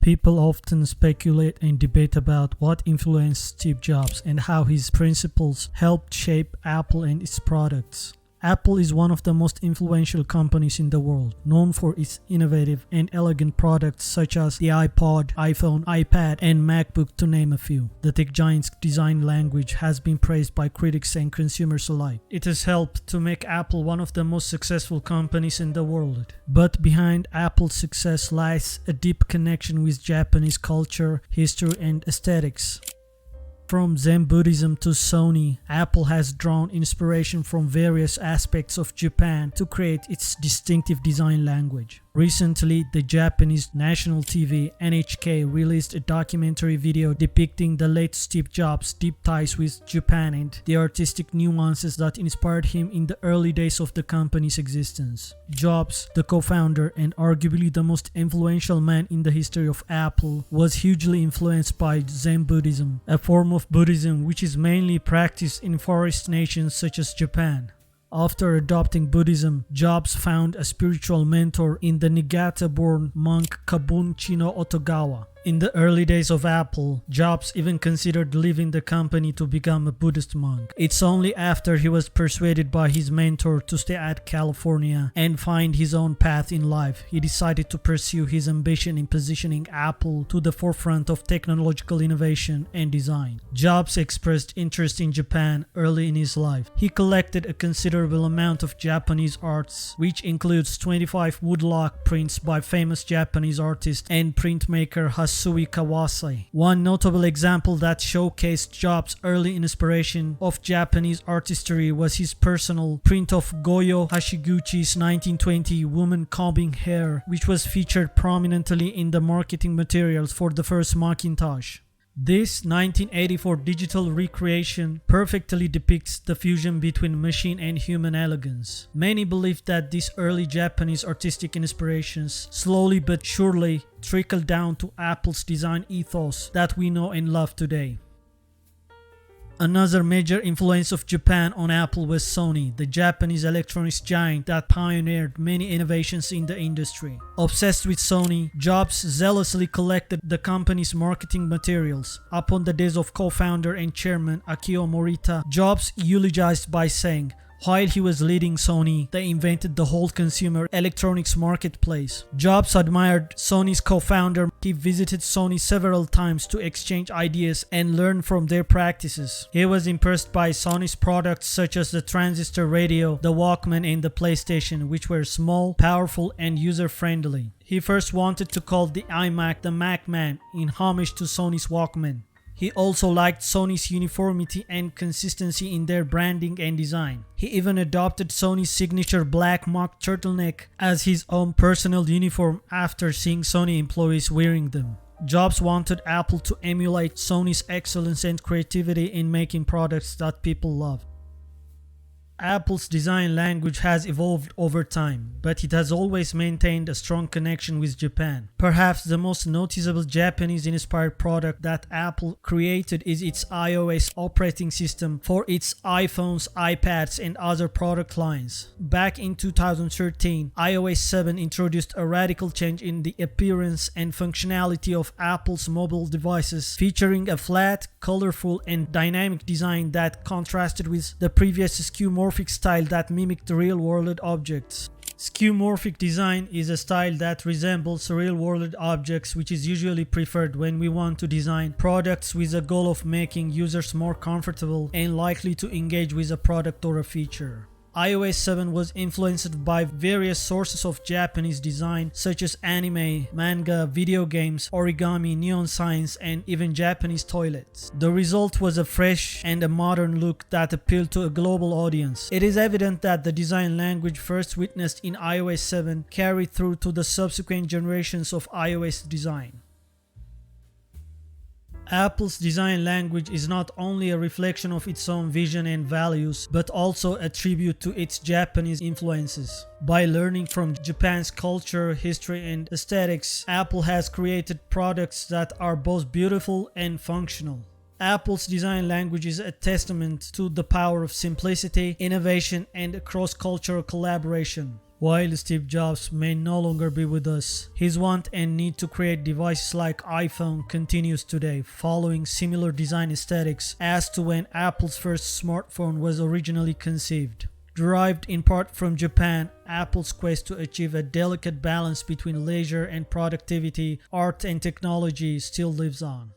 People often speculate and debate about what influenced Steve Jobs and how his principles helped shape Apple and its products. Apple is one of the most influential companies in the world, known for its innovative and elegant products such as the iPod, iPhone, iPad, and MacBook to name a few. The tech giant's design language has been praised by critics and consumers alike. It has helped to make Apple one of the most successful companies in the world. But behind Apple's success lies a deep connection with Japanese culture, history, and aesthetics. From Zen Buddhism to Sony, Apple has drawn inspiration from various aspects of Japan to create its distinctive design language. Recently, the Japanese national TV NHK released a documentary video depicting the late Steve Jobs' deep ties with Japan and the artistic nuances that inspired him in the early days of the company's existence. Jobs, the co-founder and arguably the most influential man in the history of Apple, was hugely influenced by Zen Buddhism, a form of Buddhism which is mainly practiced in forest nations such as Japan. After adopting Buddhism, Jobs found a spiritual mentor in the Niigata-born monk Kabun Chino Otogawa. In the early days of Apple, Jobs even considered leaving the company to become a Buddhist monk. It's only after he was persuaded by his mentor to stay at California and find his own path in life, he decided to pursue his ambition in positioning Apple to the forefront of technological innovation and design. Jobs expressed interest in Japan early in his life. He collected a considerable amount of Japanese arts, which includes 25 woodblock prints by famous Japanese artist and printmaker Hasui Kawase. One notable example that showcased Jobs' early inspiration of Japanese artistry was his personal print of Goyo Hashiguchi's 1920 woman combing hair, which was featured prominently in the marketing materials for the first Macintosh. This 1984 digital recreation perfectly depicts the fusion between machine and human elegance. Many believe that these early Japanese artistic inspirations slowly but surely trickled down to Apple's design ethos that we know and love today. Another major influence of Japan on Apple was Sony, the Japanese electronics giant that pioneered many innovations in the industry. Obsessed with Sony, Jobs zealously collected the company's marketing materials. Upon the death of co-founder and chairman Akio Morita, Jobs eulogized by saying, "While he was leading Sony, they invented the whole consumer electronics marketplace." Jobs admired Sony's co-founder. He visited Sony several times to exchange ideas and learn from their practices. He was impressed by Sony's products such as the transistor radio, the Walkman, and the PlayStation, which were small, powerful, and user-friendly. He first wanted to call the iMac the Macman in homage to Sony's Walkman. He also liked Sony's uniformity and consistency in their branding and design. He even adopted Sony's signature black mock turtleneck as his own personal uniform after seeing Sony employees wearing them. Jobs wanted Apple to emulate Sony's excellence and creativity in making products that people love. Apple's design language has evolved over time, but it has always maintained a strong connection with Japan. Perhaps the most noticeable Japanese-inspired product that Apple created is its iOS operating system for its iPhones, iPads, and other product lines. Back in 2013, iOS 7 introduced a radical change in the appearance and functionality of Apple's mobile devices, featuring a flat, colorful, and dynamic design that contrasted with the previous skeuomorphic style that mimicked real-world objects. Skeuomorphic design is a style that resembles real-world objects, which is usually preferred when we want to design products with a goal of making users more comfortable and likely to engage with a product or a feature. iOS 7 was influenced by various sources of Japanese design such as anime, manga, video games, origami, neon signs, and even Japanese toilets. The result was a fresh and a modern look that appealed to a global audience. It is evident that the design language first witnessed in iOS 7 carried through to the subsequent generations of iOS design. Apple's design language is not only a reflection of its own vision and values, but also a tribute to its Japanese influences. By learning from Japan's culture, history, and aesthetics, Apple has created products that are both beautiful and functional. Apple's design language is a testament to the power of simplicity, innovation, and cross-cultural collaboration. While Steve Jobs may no longer be with us, his want and need to create devices like iPhone continues today, following similar design aesthetics as to when Apple's first smartphone was originally conceived. Derived in part from Japan, Apple's quest to achieve a delicate balance between leisure and productivity, art and technology still lives on.